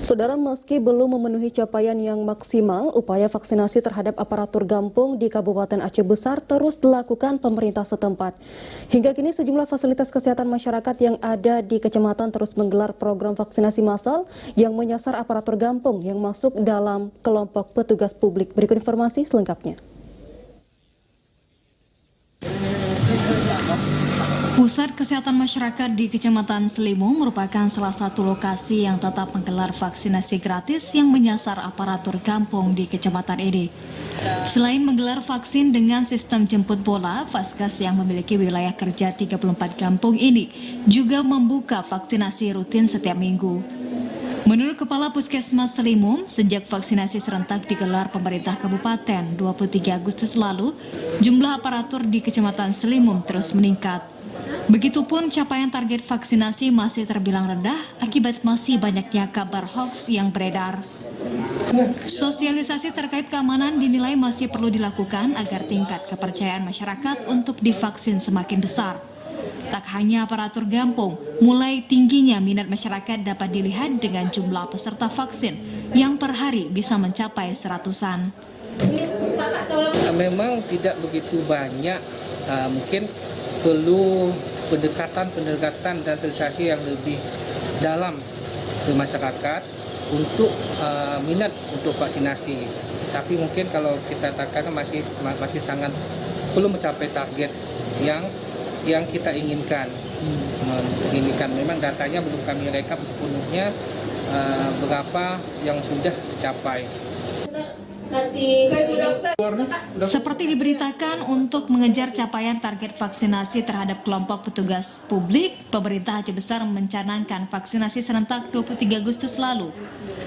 Saudara, meski belum memenuhi capaian yang maksimal, upaya vaksinasi terhadap aparatur Gampong di Kabupaten Aceh Besar terus dilakukan pemerintah setempat. Hingga kini sejumlah fasilitas kesehatan masyarakat yang ada di kecamatan terus menggelar program vaksinasi massal yang menyasar aparatur Gampong yang masuk dalam kelompok petugas publik. Berikut informasi selengkapnya. Pusat Kesehatan Masyarakat di Kecamatan Selimum merupakan salah satu lokasi yang tetap menggelar vaksinasi gratis yang menyasar aparatur Gampong di kecamatan ini. Selain menggelar vaksin dengan sistem jemput bola, Vaskes yang memiliki wilayah kerja 34 Gampong ini juga membuka vaksinasi rutin setiap minggu. Menurut Kepala Puskesmas Selimum, sejak vaksinasi serentak digelar pemerintah kabupaten 23 Agustus lalu, jumlah aparatur di Kecamatan Selimum terus meningkat. Begitupun capaian target vaksinasi masih terbilang rendah akibat masih banyaknya kabar hoax yang beredar. Sosialisasi terkait keamanan dinilai masih perlu dilakukan agar tingkat kepercayaan masyarakat untuk divaksin semakin besar. Tak hanya aparatur Gampong, mulai tingginya minat masyarakat dapat dilihat dengan jumlah peserta vaksin yang per hari bisa mencapai seratusan. Memang tidak begitu banyak, mungkin perlu pendekatan dan sosialisasi yang lebih dalam ke masyarakat untuk minat untuk vaksinasi. Tapi mungkin kalau kita katakan masih sangat belum mencapai target yang kita inginkan. Memang datanya belum kami rekap sepenuhnya berapa yang sudah tercapai. Seperti diberitakan, untuk mengejar capaian target vaksinasi terhadap kelompok petugas publik, pemerintah Aceh Besar mencanangkan vaksinasi serentak 23 Agustus lalu.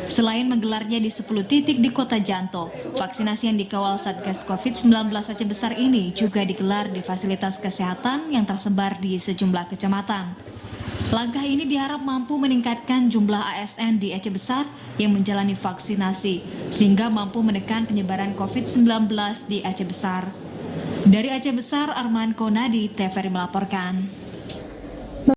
Selain menggelarnya di 10 titik di Kota Janto, vaksinasi yang dikawal Satgas COVID-19 Aceh Besar ini juga digelar di fasilitas kesehatan yang tersebar di sejumlah kecamatan. Langkah ini diharap mampu meningkatkan jumlah ASN di Aceh Besar yang menjalani vaksinasi, sehingga mampu menekan penyebaran COVID-19 di Aceh Besar. Dari Aceh Besar, Arman Konadi, TVRI melaporkan.